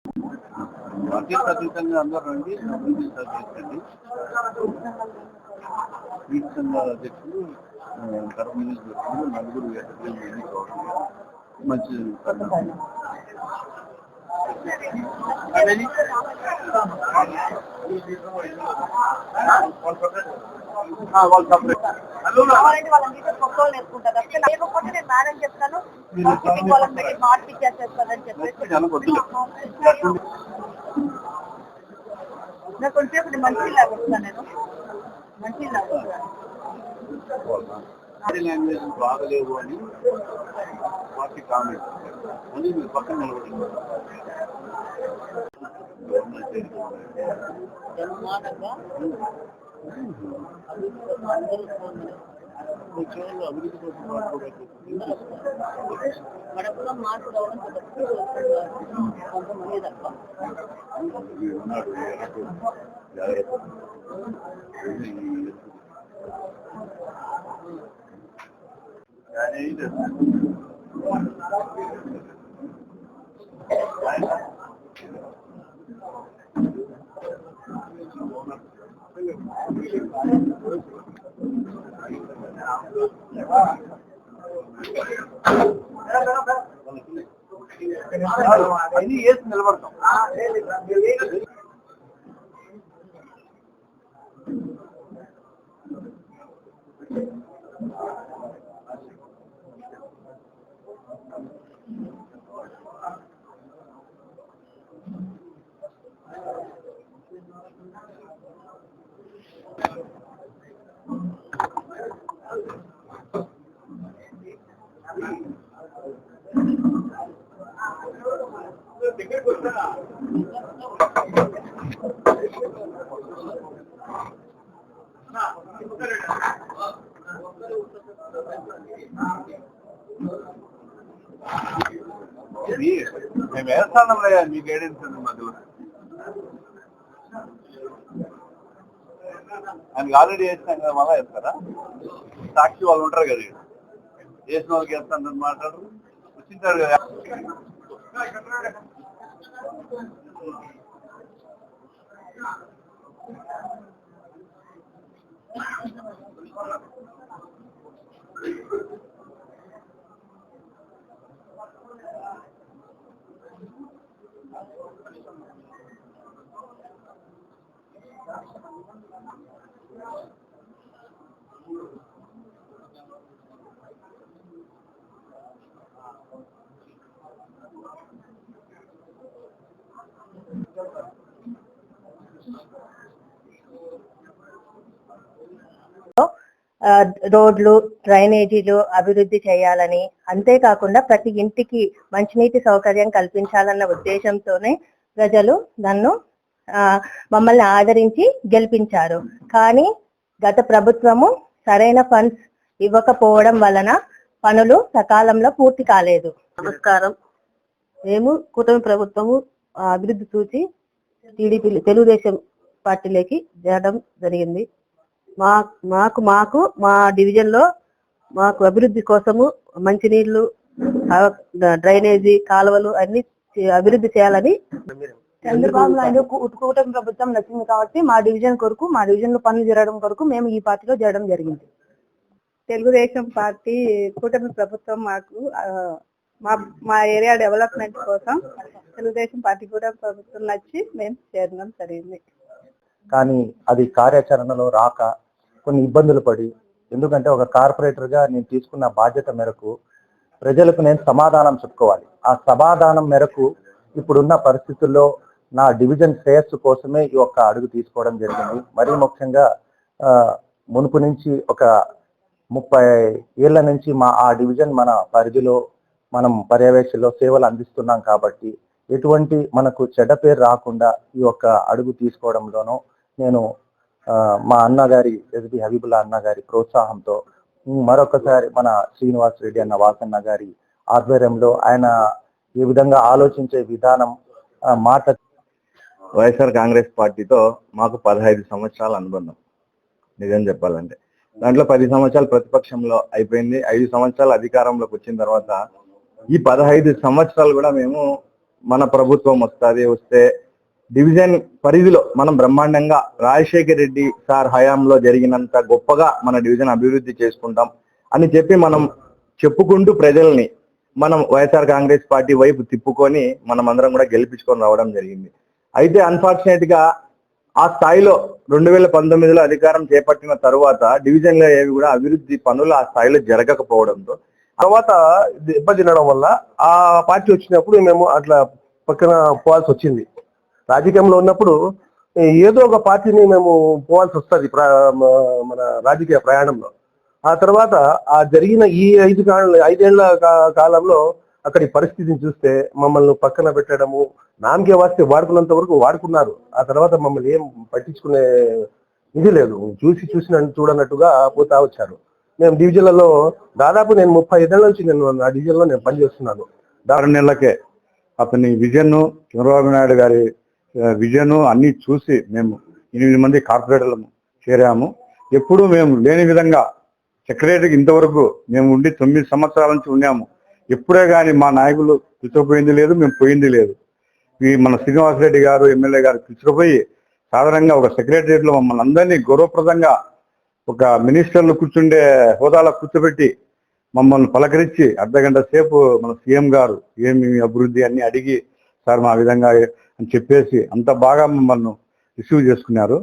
పార్టీకి అతీతంగా అందరూ రండి, అభివృద్ధి సాధించండి. స్వీట్ సంఘాల అధ్యక్షులు కడప నియోజకవర్గంలో నలుగురు ఎన్నికవడం మంచి పరిణామం. వాళ్ళు సపరేట్ కొంచెం మంచి నేను మంచి లాంగ్వేజ్ బాగలేవు అని పార్టీ కామెంట్ అని మీరు పక్కన నిలబడి ఉద్యోగాలు అభివృద్ధి కోసం కడపలో మార్పు రావడం కొంతమంది తప్ప అన్ని వేసి నిలబడతాం. మేము వేస్తాం లేదా మీ గైడెన్స్ మధ్యలో ఆయనకి ఆల్రెడీ వేస్తాం కదా, మళ్ళా వేస్తారా? సాక్షి వాళ్ళు ఉంటారు కదా, వేసిన వాళ్ళకి వేస్తాను మాట్లాడరు, వచ్చింటారు కదా. రోడ్లు, డ్రైనేజీలు అభివృద్ధి చేయాలని, అంతేకాకుండా ప్రతి ఇంటికి మంచినీటి సౌకర్యం కల్పించాలన్న ఉద్దేశంతోనే ప్రజలు నన్ను మమ్మల్ని ఆదరించి గెలిపించారు. కానీ గత ప్రభుత్వము సరైన ఫండ్స్ ఇవ్వకపోవడం వలన పనులు సకాలంలో పూర్తి కాలేదు. నమస్కారం. మేము కూటమి ప్రభుత్వము అభివృద్ధి చూసి టీడీపీ తెలుగుదేశం పార్టీలోకి చేరడం జరిగింది. మాకు మా డివిజన్ లో మాకు అభివృద్ధి కోసము మంచినీళ్లు, డ్రైనేజీ, కాలువలు అన్ని అభివృద్ధి చేయాలని చంద్రబాబు నాయుడు కూటమి ప్రభుత్వం నచ్చింది కాబట్టి మా డివిజన్ లో పనులు జరగడం కొరకు మేము ఈ పార్టీలో చేరడం జరిగింది. తెలుగుదేశం పార్టీ కూటమి ప్రభుత్వం మాకు మా ఏరియా డెవలప్మెంట్ కోసం తెలుగుదేశం పార్టీ కూటమి ప్రభుత్వం నచ్చి మేము చేరడం జరిగింది. కానీ అది కార్యాచరణలో రాక కొన్ని ఇబ్బందులు పడి, ఎందుకంటే ఒక కార్పొరేటర్ గా నేను తీసుకున్న బాధ్యత మేరకు ప్రజలకు నేను సమాధానం చెప్పుకోవాలి. ఆ సమాధానం మేరకు ఇప్పుడున్న పరిస్థితుల్లో నా డివిజన్ శ్రేయస్సు కోసమే ఈ ఒక్క అడుగు తీసుకోవడం జరిగింది. మరీ ముఖ్యంగా మునుపు నుంచి ఒక 30 ఏళ్ల నుంచి ఆ డివిజన్ మన పరిధిలో మనం పర్యవేక్షణలో సేవలు అందిస్తున్నాం కాబట్టి ఎటువంటి మనకు చెడ్డ పేరు రాకుండా ఈ ఒక్క అడుగు తీసుకోవడంలోనూ నేను మా అన్నగారి ఎస్బి హబీబుల్లా అన్నగారి ప్రోత్సాహంతో, మరొకసారి మన శ్రీనివాస్ రెడ్డి అన్న వాసన్న గారి ఆధ్వర్యంలో ఆయన ఈ విధంగా ఆలోచించే విధానం మాట. వైఎస్ఆర్ కాంగ్రెస్ పార్టీతో మాకు 15 సంవత్సరాల అనుబంధం. నిజం చెప్పాలంటే దాంట్లో 10 సంవత్సరాలు ప్రతిపక్షంలో అయిపోయింది. 5 సంవత్సరాలు అధికారంలోకి వచ్చిన తర్వాత ఈ 15 సంవత్సరాలు కూడా మేము మన ప్రభుత్వం వస్తే డివిజన్ పరిధిలో మనం బ్రహ్మాండంగా రాజశేఖర రెడ్డి సార్ హయాంలో జరిగినంత గొప్పగా మన డివిజన్ అభివృద్ధి చేసుకుంటాం అని చెప్పి మనం చెప్పుకుంటూ ప్రజల్ని మనం వైఎస్ఆర్ కాంగ్రెస్ పార్టీ వైపు తిప్పుకొని మనం అందరం కూడా గెలిపించుకొని రావడం జరిగింది. అయితే అన్ఫార్చునేట్ గా ఆ స్థాయిలో 2019లో అధికారం చేపట్టిన తర్వాత డివిజన్ లో ఏవి కూడా అభివృద్ధి పనులు ఆ స్థాయిలో జరగకపోవడంతో తర్వాత దెబ్బతినడం వల్ల ఆ పార్టీ వచ్చినప్పుడు మేము అట్లా పక్కన పోవాల్సి వచ్చింది. రాజకీయంలో ఉన్నప్పుడు ఏదో ఒక పార్టీని మేము పోవాల్సి వస్తుంది మన రాజకీయ ప్రయాణంలో. ఆ తర్వాత ఆ జరిగిన ఈ 5 ఏళ్ల కాలంలో అక్కడి పరిస్థితిని చూస్తే మమ్మల్ని పక్కన పెట్టడము, నామకే వాస్తే వాడుకున్నంత వరకు వాడుకున్నారు. ఆ తర్వాత మమ్మల్ని ఏం పట్టించుకునే ఇది లేదు, చూడనట్టుగా పోతా వచ్చారు. మేము డివిజన్లలో దాదాపు నేను 35 ఏళ్ల నుంచి ఆ డివిజన్ లో నేను పనిచేస్తున్నాను. 6 నెలలకే అతని విజన్, చంద్రబాబు నాయుడు గారి విజన్ అన్ని చూసి మేము 8 మంది కార్పొరేటర్లు చేరాము. ఎప్పుడు మేము లేని విధంగా సెక్రటరీకి ఇంతవరకు మేము ఉండి 9 సంవత్సరాల నుంచి ఉన్నాము. ఎప్పుడే కానీ మా నాయకులు పిలుచుకుపోయింది లేదు, మేము పోయింది లేదు. మన శ్రీనివాసరెడ్డి గారు ఎమ్మెల్యే గారు పిలుచుకుపోయి సాధారణంగా ఒక సెక్రటరియట్లో మమ్మల్ని అందరినీ గౌరవప్రదంగా ఒక మినిస్టర్లు కూర్చుండే హోదాలో కూర్చోబెట్టి మమ్మల్ని పలకరించి అర్ధగంట సేపు మన సీఎం గారు ఏమి అభివృద్ధి అన్ని అడిగి సార్ మా విధంగా అని చెప్పేసి అంత బాగా మమ్మల్ని రిసీవ్ చేసుకున్నారు.